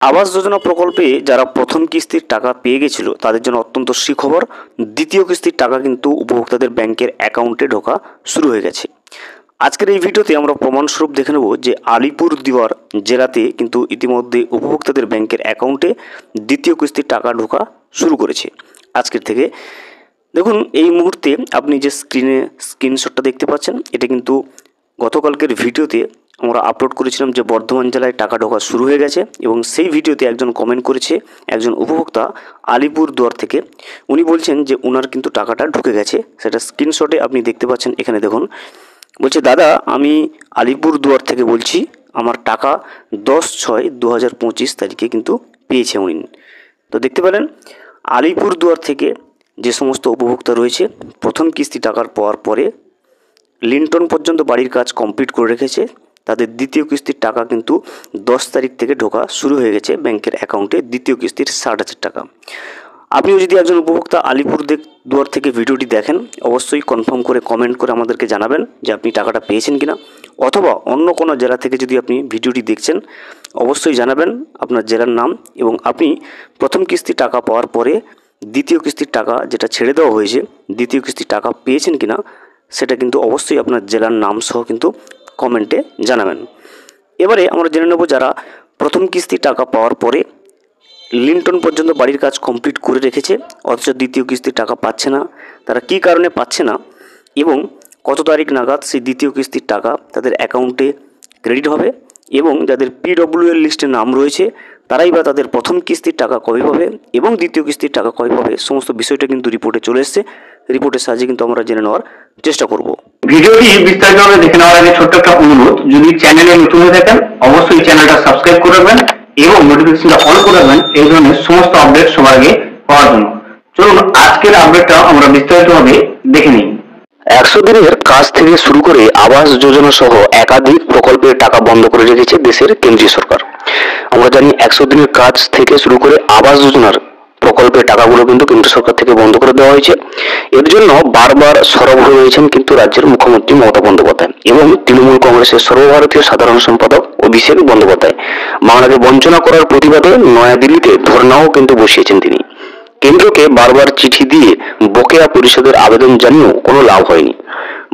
আবাস যোজনা প্রকল্পে যারা প্রথম কিস্তির টাকা পেয়ে গেছিল তাদের জন্য অত্যন্ত সুখবর। দ্বিতীয় কিস্তির টাকা কিন্তু উপভোক্তাদের ব্যাংকের অ্যাকাউন্টে ঢোকা শুরু হয়ে গেছে। আজকের এই ভিডিওতে আমরা প্রমাণস্বরূপ দেখে নেব যে আলিপুরদুয়ার জেলাতে কিন্তু ইতিমধ্যে উপভোক্তাদের ব্যাংকের অ্যাকাউন্টে দ্বিতীয় কিস্তির টাকা ঢোকা শুরু করেছে আজকের থেকে। দেখুন, এই মুহূর্তে আপনি যে স্ক্রিনশটটা দেখতে পাচ্ছেন, এটা কিন্তু গতকালকের ভিডিওতে আমরা আপলোড করেছিলাম যে বর্ধমান জেলায় টাকা ঢোকা শুরু হয়ে গেছে, এবং সেই ভিডিওতে একজন কমেন্ট করেছে, একজন উপভোক্তা আলিপুরদুয়ার থেকে। উনি বলছেন যে ওনার কিন্তু টাকাটা ঢুকে গেছে, সেটা স্ক্রিনশটে আপনি দেখতে পাচ্ছেন। এখানে দেখুন, বলছে, দাদা আমি আলিপুরদুয়ার থেকে বলছি, আমার টাকা 10/6/2025 তারিখে কিন্তু পেয়েছে উনি। তো দেখতে পেলেন, আলিপুরদুয়ার থেকে যে সমস্ত উপভোক্তা রয়েছে প্রথম কিস্তি টাকার পাওয়ার পরে লিন্টন পর্যন্ত বাড়ির কাজ কমপ্লিট করে রেখেছে, তাদের দ্বিতীয় কিস্তির টাকা কিন্তু 10 তারিখ থেকে ঢোকা শুরু হয়ে গেছে ব্যাংকের অ্যাকাউন্টে, দ্বিতীয় কিস্তির 60,000 টাকা। আপনিও যদি একজন উপভোক্তা আলিপুরদুয়ার থেকে ভিডিওটি দেখেন, অবশ্যই কনফার্ম করে কমেন্ট করে আমাদেরকে জানাবেন যে আপনি টাকাটা পেয়েছেন কিনা, অথবা অন্য কোনো জেলা থেকে যদি আপনি ভিডিওটি দেখছেন অবশ্যই জানাবেন আপনার জেলার নাম, এবং আপনি প্রথম কিস্তি টাকা পাওয়ার পরে দ্বিতীয় কিস্তির টাকা যেটা ছেড়ে দেওয়া হয়েছে, দ্বিতীয় কিস্তির টাকা পেয়েছেন কিনা সেটা কিন্তু অবশ্যই আপনার জেলার নাম সহ কিন্তু কমেন্টে জানাবেন। এবারে আমরা জেনে নেব যারা প্রথম কিস্তি টাকা পাওয়ার পরে লিন্টন পর্যন্ত বাড়ির কাজ কমপ্লিট করে রেখেছে অথচ দ্বিতীয় কিস্তির টাকা পাচ্ছে না, তারা কী কারণে পাচ্ছে না এবং কত তারিখ নাগাদ সেই দ্বিতীয় কিস্তির টাকা তাদের অ্যাকাউন্টে ক্রেডিট হবে, এবং যাদের PWL লিস্টে নাম রয়েছে তারাই বা তাদের প্রথম কিস্তির টাকা কবে পাবে এবং দ্বিতীয় কিস্তির টাকা কবে পাবে, সমস্ত বিষয়টা কিন্তু রিপোর্টে চলে এসেছে। রিপোর্টের সাহায্যে কিন্তু আমরা জেনে নেওয়ার চেষ্টা করব। ভিডিওটি বিস্তারিতভাবে দেখে নেওয়ার আগে ছোট্ট একটা অনুরোধ, যদি চ্যানেলে নতুন হয়ে থাকেন অবশ্যই চ্যানেলটা সাবস্ক্রাইব করে রাখবেন এবং নোটিফিকেশনটা অন করে রাখবেন এই ধরনের সমস্ত আপডেট সবার আগে পাওয়ার জন্য। চলুন আজকের আপডেটটা আমরা বিস্তারিতভাবে দেখে নিই। 100 দিনের কাজ থেকে শুরু করে আবাস যোজনা সহ একাধিক প্রকল্পের টাকা বন্ধ করে রেখেছে দেশের কেন্দ্রীয় সরকার। আমরা জানি 100 দিনের কাজ থেকে শুরু করে আবাস যোজনার প্রকল্পের টাকাগুলো কিন্তু কেন্দ্র সরকার থেকে বন্ধ করে দেওয়া হয়েছে। এর জন্য বারবার সরব হয়েছেন কিন্তু রাজ্যের মুখ্যমন্ত্রী মমতা বন্দ্যোপাধ্যায় এবং তৃণমূল কংগ্রেসের সর্বভারতীয় সাধারণ সম্পাদক অভিষেক বন্দ্যোপাধ্যায়। বাংলাকে বঞ্চনা করার প্রতিবাদে নয়াদিল্লিতে ধর্নাও কিন্তু বসিয়েছেন তিনি। কেন্দ্রকে বারবার চিঠি দিয়ে বকেয়া পরিশোধের আবেদন জানিয়েও কোনো লাভ হয়নি।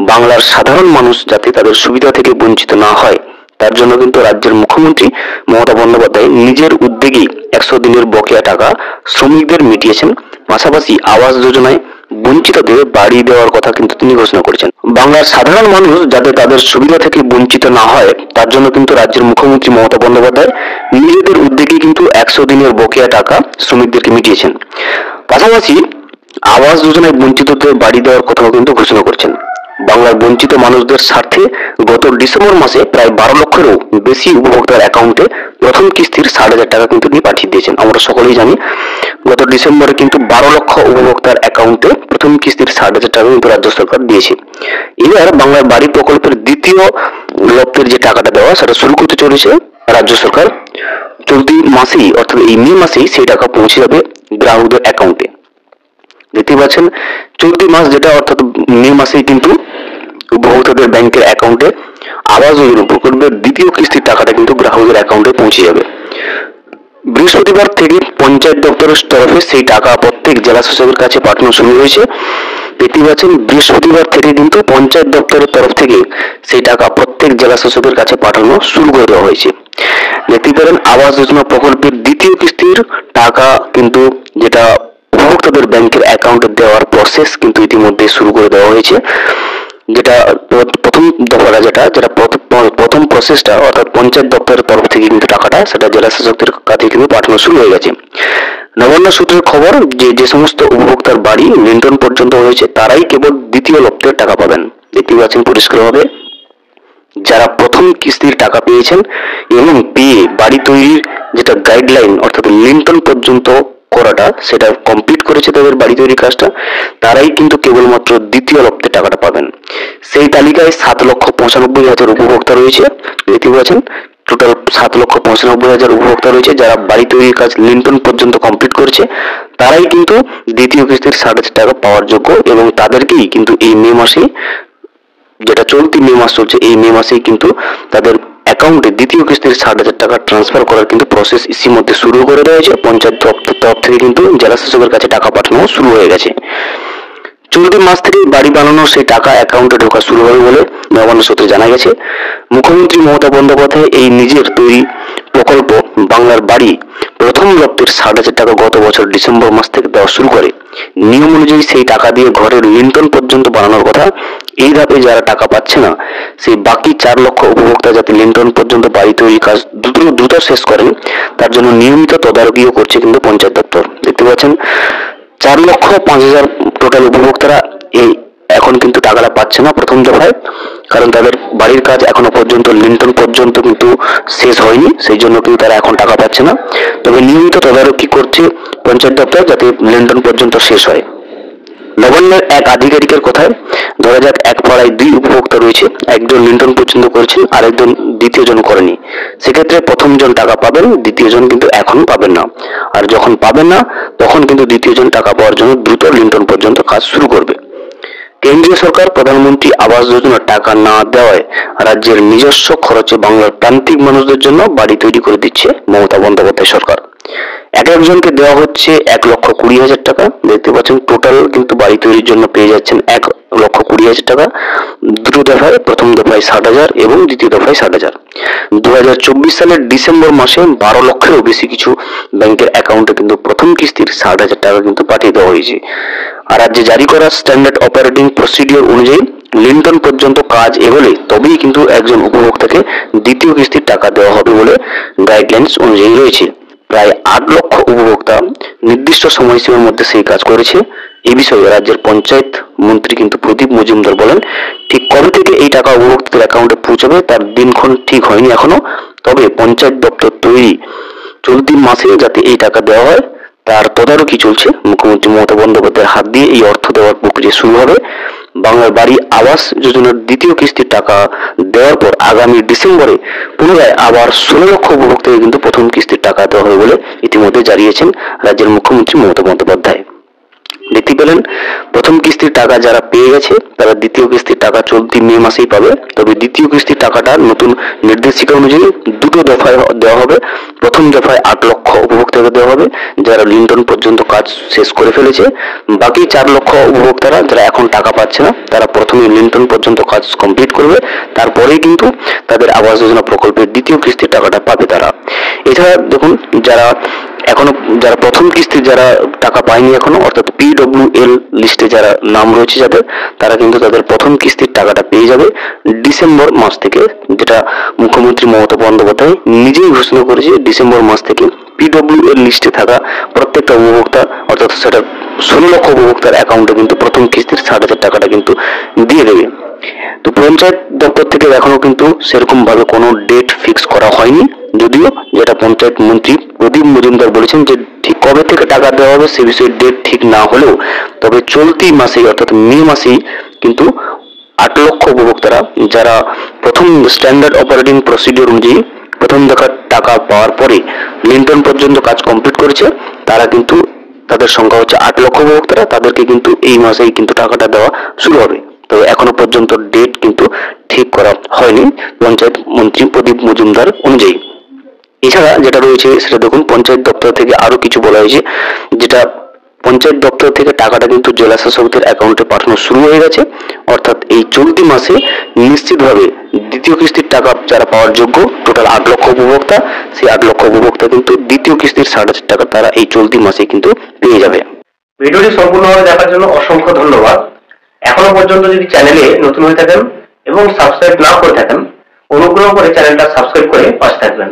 বাংলার সাধারণ মানুষ যাতে তাদের সুবিধা থেকে বঞ্চিত না হয় তার জন্য কিন্তু রাজ্যের মুখ্যমন্ত্রী মমতা বন্দ্যোপাধ্যায় নিজের উদ্যোগেই 100 দিনের বকেয়া টাকা শ্রমিকদের মিটিয়েছেন, পাশাপাশি আবাস যোজনায় বঞ্চিতদের বাড়ি দেওয়ার কথা কিন্তু তিনি ঘোষণা করেছেন। বাংলার সাধারণ মানুষ যাতে তাদের সুবিধা থেকে বঞ্চিত না হয় তার জন্য কিন্তু রাজ্যের মুখ্যমন্ত্রী মমতা বন্দ্যোপাধ্যায় নিজেদের উদ্যোগে কিন্তু 100 দিনের বকেয়া টাকা শ্রমিকদেরকে মিটিয়েছেন, পাশাপাশি আবাস যোজনায় বঞ্চিতদের বাড়ি দেওয়ার কথাও কিন্তু ঘোষণা করেছেন। বাংলার বঞ্চিত মানুষদের স্বার্থে গত ডিসেম্বর মাসে প্রায় 12 লক্ষেরও বেশি উপভোক্তার অ্যাকাউন্টে প্রথম কিস্তির 60,000 টাকা কিন্তু তিনি পাঠিয়ে দিয়েছেন। আমরা সকলেই জানি গত ডিসেম্বরে কিন্তু 12 লক্ষ উপভোক্তার অ্যাকাউন্টে প্রথম কিস্তির 60,000 টাকা কিন্তু রাজ্য সরকার দিয়েছে। এবার বাংলার বাড়ি প্রকল্পের দ্বিতীয় লক্ষের যে টাকাটা দেওয়া সেটা শুরু করতে চলেছে রাজ্য সরকার। চলতি মাসেই অর্থাৎ এই মে মাসেই সেই টাকা পৌঁছে যাবে গ্রাহকদের অ্যাকাউন্টে। দেখতে পাচ্ছেন চলতি মাস যেটা অর্থাৎ মে মাসেই কিন্তু উপভোক্তাদের ব্যাংকের অ্যাকাউন্টে আবাস যোজনা প্রকল্পের দ্বিতীয় কিস্তির টাকাটা কিন্তু গ্রাহকদের অ্যাকাউন্টে পৌঁছে যাবে। বৃহস্পতিবার থেকে পঞ্চায়েত দপ্তরের তরফে সেই টাকা প্রত্যেক জেলা শাসকের কাছে পাঠানো শুরু হয়েছে। দেখতে পাচ্ছেন বৃহস্পতিবার থেকে কিন্তু পঞ্চায়েত দপ্তরের তরফ থেকে সেই টাকা প্রত্যেক জেলা শাসকের কাছে পাঠানো শুরু করে দেওয়া হয়েছে। দেখতে পারেন আবাস যোজনা প্রকল্পের দ্বিতীয় কিস্তির টাকা কিন্তু যেটা উপভোক্তাদের ব্যাংকের অ্যাকাউন্টে দেওয়ার প্রসেস কিন্তু ইতিমধ্যে শুরু করে দেওয়া হয়েছে। যেটা প্রথম দফাটা যেটা প্রথম প্রসেসটা অর্থাৎ পঞ্চায়েত দপ্তরের তরফ থেকে কিন্তু টাকাটা সেটা জেলা শাসকদের কাছে কিন্তু পাঠানো শুরু হয়ে গেছে। নবান্ন সূত্রের খবর যে সমস্ত উপভোক্তার বাড়ি লিন্টন পর্যন্ত হয়েছে তারাই কেবল দ্বিতীয় লক্ষের টাকা পাবেন। দেখতে পাচ্ছেন পরিষ্কারভাবে যারা প্রথম কিস্তির টাকা পেয়েছেন এবং পেয়ে বাড়ি তৈরির যেটা গাইডলাইন অর্থাৎ লিন্টন পর্যন্ত করাটা সেটা কমপ্লিট করেছে তাদের বাড়ি তৈরির কাজটা, তারাই কিন্তু কেবলমাত্র দ্বিতীয় লক্ষের টাকাটা পাবেন। সেই তালিকায় 7,95,000 উপভোক্তা রয়েছে। দেখতে পাচ্ছেন টোটাল 7,95,000 উপভোক্তা রয়েছে যারা বাড়ি তৈরির কাজ লিন্টন পর্যন্ত কমপ্লিট করেছে, তারাই কিন্তু দ্বিতীয় কিস্তির 60,000 টাকা পাওয়ার যোগ্য এবং তাদেরকেই কিন্তু এই মে মাসে যেটা চলতি মে মাস চলছে এই মে মাসেই কিন্তু তাদের অ্যাকাউন্টে দ্বিতীয় কিস্তির 60,000 টাকা ট্রান্সফার করার কিন্তু প্রসেস ইতিমধ্যে শুরু করে দেওয়া হয়েছে। পঞ্চায়েত দপ্তর তরফ থেকে কিন্তু জেলা শাসকের কাছে টাকা পাঠানো শুরু হয়ে গেছে। চলতি মাস থেকে বাড়ি বানানোর সেই টাকা অ্যাকাউন্টে ঢোকা শুরু হবে বলে নবান্ন সূত্রে জানা গেছে। মুখ্যমন্ত্রী মমতা বন্দ্যোপাধ্যায় এই নিজের তৈরি প্রকল্প বাংলার বাড়ি প্রথম দপ্তর 60,000 টাকা গত বছর ডিসেম্বর মাস থেকে দেওয়া শুরু করে। নিয়ম অনুযায়ী সেই টাকা দিয়ে ঘরের লিন্টন পর্যন্ত বানানোর কথা। এই ধাপে যারা টাকা পাচ্ছে না, সেই বাকি 4 লক্ষ উপভোক্তা যাতে লিন্টন পর্যন্ত বাড়ি তৈরির কাজ দ্রুত শেষ করেন, তার জন্য নিয়মিত তদারকিও করছে কিন্তু পঞ্চায়েত দপ্তর। দেখতে পাচ্ছেন 4,05,000 টোটাল উপভোক্তারা এই এখন কিন্তু টাকাটা পাচ্ছে না প্রথম দফায়, কারণ তাদের বাড়ির কাজ এখনো পর্যন্ত লিন্টন পর্যন্ত কিন্তু শেষ হয়নি, সেই জন্য কিন্তু তারা এখন টাকা পাচ্ছে না। তবে নিয়মিত তদারকি করছে পঞ্চায়েত দপ্তর যাতে লিন্টন পর্যন্ত শেষ হয়। নবান্নের এক আধিকারিকের কথায় ধরা যাক এক পাড়ায় 2 উপভোক্তা রয়েছে, একজন লিন্টন পর্যন্ত করেছেন আর একজন দ্বিতীয় জন করেনি। সেক্ষেত্রে প্রথম জন টাকা পাবেন, দ্বিতীয় জন কিন্তু এখন পাবেন না। আর যখন পাবেন না তখন কিন্তু দ্বিতীয় জন টাকা পাওয়ার জন্য দ্রুত লিন্টন পর্যন্ত কাজ শুরু করবে। কেন্দ্রীয় সরকার প্রধানমন্ত্রী আবাস যোজনার টাকা না দেওয়ায় রাজ্যের নিজস্ব খরচে বাংলার প্রান্তিক মানুষদের জন্য বাড়ি তৈরি করে দিচ্ছে মমতা বন্দ্যোপাধ্যায় সরকার। এক একজনকে দেওয়া হচ্ছে 1,20,000 টাকা। দেখতে পাচ্ছেন টোটাল কিন্তু বাড়ি তৈরির জন্য পেয়ে যাচ্ছেন 1,20,000 টাকা। দুটো দফায়, প্রথম দফায় 60,000 এবং দ্বিতীয় দফায় 60,000। 2024 সালের ডিসেম্বর মাসে 12 লক্ষেরও বেশি কিছু ব্যাংকের অ্যাকাউন্টে কিন্তু প্রথম কিস্তির 60,000 টাকা কিন্তু পাঠিয়ে দেওয়া হয়েছে। আর রাজ্যে জারি করা স্ট্যান্ডার্ড অপারেটিং প্রসিডিওর অনুযায়ী লিন্টন পর্যন্ত কাজ এগোলে তবেই কিন্তু একজন উপভোক্তাকে দ্বিতীয় কিস্তির টাকা দেওয়া হবে বলে গাইডলাইন্স অনুযায়ী রয়েছে। প্রায় 8 লক্ষ উপভোক্তা নির্দিষ্ট সময়সীমার মধ্যে সেই কাজ করেছে। এই বিষয়ে রাজ্যের পঞ্চায়েত মন্ত্রী কিন্তু প্রদীপ মজুমদার বলেন, ঠিক কবে থেকে এই টাকা উপভোক্তাদের অ্যাকাউন্টে পৌঁছাবে তার দিনক্ষণ ঠিক হয়নি এখনো, তবে পঞ্চায়েত দপ্তর তৈরি চলতি মাসে যাতে এই টাকা দেওয়া হয় তার তদারকি চলছে। মুখ্যমন্ত্রী মমতা বন্দ্যোপাধ্যায়ের হাত দিয়ে এই অর্থ দেওয়ার প্রক্রিয়া শুরু হবে। বাংলার বাড়ি আবাস যোজনার দ্বিতীয় কিস্তির টাকা দেওয়ার পর আগামী ডিসেম্বরে পুনরায় আবার 16 লক্ষ উপভোক্তাকে কিন্তু প্রথম কিস্তির টাকা দেওয়া হবে বলে ইতিমধ্যে জানিয়েছেন রাজ্যের মুখ্যমন্ত্রী মমতা বন্দ্যোপাধ্যায়। দেখতে পেলেন প্রথম কিস্তির টাকা যারা পেয়ে গেছে তারা দ্বিতীয় কিস্তির টাকা চলতি মে মাসেই পাবে। তবে দ্বিতীয় কিস্তির টাকাটা নতুন নির্দেশিকা অনুযায়ী দুটো দফায় দেওয়া হবে। প্রথম দফায় 8 লক্ষ উপভোক্তাকে দেওয়া হবে যারা লিন্টন পর্যন্ত কাজ শেষ করে ফেলেছে। বাকি 4 লক্ষ উপভোক্তারা যারা এখন টাকা পাচ্ছে না তারা প্রথমে লিন্টন পর্যন্ত কাজ কমপ্লিট করবে, তারপরেই কিন্তু তাদের আবাস যোজনা প্রকল্পের দ্বিতীয় কিস্তির টাকাটা পাবে তারা। এছাড়া দেখুন যারা প্রথম কিস্তি যারা টাকা পায়নি এখনো, অর্থাৎ PWL লিস্টে যারা নাম রয়েছে যাদের, তারা কিন্তু তাদের প্রথম কিস্তির টাকাটা পেয়ে যাবে ডিসেম্বর মাস থেকে, যেটা মুখ্যমন্ত্রী মমতা বন্দ্যোপাধ্যায় নিজেই ঘোষণা করেছে। ডিসেম্বর মাস থেকে PWL লিস্টে থাকা প্রত্যেকটা উপভোক্তা, অর্থাৎ সেটা 16 লক্ষ উপভোক্তার অ্যাকাউন্টে কিন্তু প্রথম কিস্তির 60,000 টাকাটা কিন্তু দিয়ে দেবে। তো পঞ্চায়েত দপ্তর থেকে এখনো কিন্তু সেরকম ভাবে কোনো ডেট ফিক্স করা হয়নি, যদিও যেটা পঞ্চায়েত মন্ত্রী প্রদীপ মজুমদার বলেছেন যে ঠিক কবে থেকে টাকা দেওয়া হবে সে বিষয়ে ডেট ঠিক না হলেও তবে চলতি মাসেই অর্থাৎ মে মাসেই কিন্তু 8 লক্ষ উপভোক্তারা যারা প্রথম স্ট্যান্ডার্ড অপারেটিং প্রসিডিওর অনুযায়ী প্রথম দেখার টাকা পাওয়ার পরে লিন্টন পর্যন্ত কাজ কমপ্লিট করেছে, তারা কিন্তু তাদের সংখ্যা হচ্ছে 8 লক্ষ উপভোক্তারা, তাদেরকে কিন্তু এই মাসেই কিন্তু টাকাটা দেওয়া শুরু হবে। তবে এখনো পর্যন্ত ডেট কিন্তু ঠিক করা হয়নি পঞ্চায়েত মন্ত্রী প্রদীপ মজুমদার অনুযায়ী। এছাড়া যেটা রয়েছে সেটা দেখুন, পঞ্চায়েত দপ্তর থেকে আরো কিছু বলা হয়েছে, যেটা পঞ্চায়েত দপ্তর থেকে টাকাটা কিন্তু জেলা শাসকদের অ্যাকাউন্টে পাঠানো শুরু হয়ে গেছে। অর্থাৎ এই চলতি মাসে নিশ্চিতভাবে দ্বিতীয় কিস্তির টাকা যারা পাওয়ার যোগ্য টোটাল 8 লক্ষ উপভোক্তা, সেই 8 লক্ষ উপভোক্তা কিন্তু দ্বিতীয় কিস্তির 60,000 টাকা তারা এই চলতি মাসে কিন্তু পেয়ে যাবে। ভিডিওটি সম্পূর্ণভাবে দেখার জন্য অসংখ্য ধন্যবাদ। এখনো পর্যন্ত যদি চ্যানেলে নতুন হয়ে থাকেন এবং সাবস্ক্রাইব না করে থাকেন, অনুগ্রহ করে চ্যানেলটা সাবস্ক্রাইব করে পাশে থাকবেন।